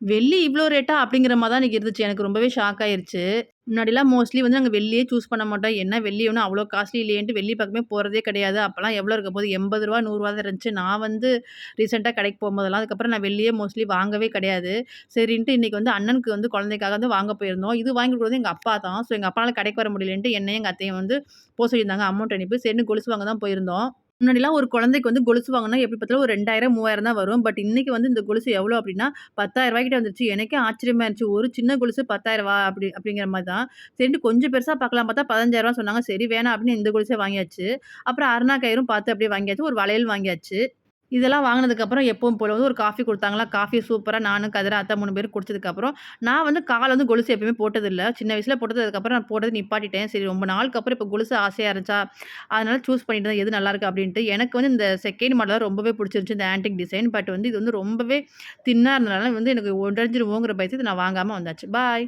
வெள்ளி இவ்ளோ ரேட்டா? அப்படிங்கிற மாரி தான் அன்னைக்கு இருந்துச்சு. எனக்கு ரொம்பவே ஷாக் ஆயிருச்சு. முன்னாடிலாம் மோஸ்ட்லி வந்து நாங்க வெள்ளியே சூஸ் பண்ண மாட்டோம். என்ன வெள்ளி ஒண்ணும் அவ்ளோ காஸ்ட்லி இல்லையேன்ட்டு வெள்ளி பக்கமே போறதே கிடையாது. அப்பலாம் எவ்வளோ இருக்க போது ரூ. 80 ரூ. 100 தான் இருந்துச்சு. நான் வந்து ரீசென்ட்டா கடைக்கு போம்போதெல்லாம், அதுக்கப்புறம் நான் வெள்ளியே மோஸ்ட்லி வாங்கவே கிடையாது. சரின்ட்டு இன்னைக்கு வந்து அண்ணனுக்கு வந்து குழந்தைக்காக வந்து வாங்க போயிருந்தோம். இது வாங்கி குடுக்குறது எங்க அப்பா தான். ஸோ எங்க அப்பானால கடைக்கு வர முடியலன்ட்டு என்னையும் எங்க அத்தையும் வந்து சொல்லியிருந்தாங்க அமௌண்ட் அனுப்பி. சரின்னு கொலுசு வாங்க தான் போயிருந்தோம். முன்னாடிலாம் ஒரு குழந்தைக்கு வந்து கொலுசு வாங்குனா எப்படி பார்த்தாலும் ஒரு 2000, 3000 தான் வரும். பட் இன்னைக்கு வந்து இந்த கொலுசு எவ்வளோ அப்டின்னா, ரூ. 10,000 கிட்ட வந்துருச்சு. எனக்கே ஆச்சரியமா இருந்துச்சு. ஒரு சின்ன கொலுசு ரூ. 10,000 அப்படிங்கிற மாரி தான். சரின்ட்டு கொஞ்சம் பெருசா பார்க்கலாம் பார்த்தா ரூ. 15,000 சொன்னாங்க. சரி வேணாம் அப்படின்னு இந்த கொலுசே வாங்கியாச்சு. அப்புறம் அருணா கயிறும் பார்த்து அப்படியே வாங்கியாச்சு. ஒரு வளையல் வாங்கியாச்சு. இதெல்லாம் வாங்குனதுக்கப்புறம் எப்பவும் போல வந்து ஒரு காஃபி குடுத்தாங்களா, காஃபி சூப்பரா நானும் கதிர அத்தா 3 பேரும் குடிச்சதுக்கப்புறம், நான் வந்து கால்ல வந்து கொலுசு எப்பயுமே போட்டதில்ல. சின்ன வயசுல போட்டது. அதுக்கப்புறம் நான் போட்டத நிப்பாட்டிட்டேன். சரி ரொம்ப நாளுக்கு அப்புறம் இப்ப கொலுசு ஆசையா இருந்துச்சா, அதனால சூஸ் பண்ணிட்டு தான் எது நல்லாருக்கு அப்டின்ட்டு. எனக்கு வந்து இந்த செகண்ட் மாடல் தான் ரொம்பவே புடிச்சிருந்துச்சு. இந்த ஆன்டிக் டிசைன். பட் வந்து இது வந்து ரொம்பவே தின்னா இருந்தனால வந்து எனக்கு உடைஞ்சிருமோங்கிற பயத்துல நான் வாங்காம வந்தாச்சு. பாய்.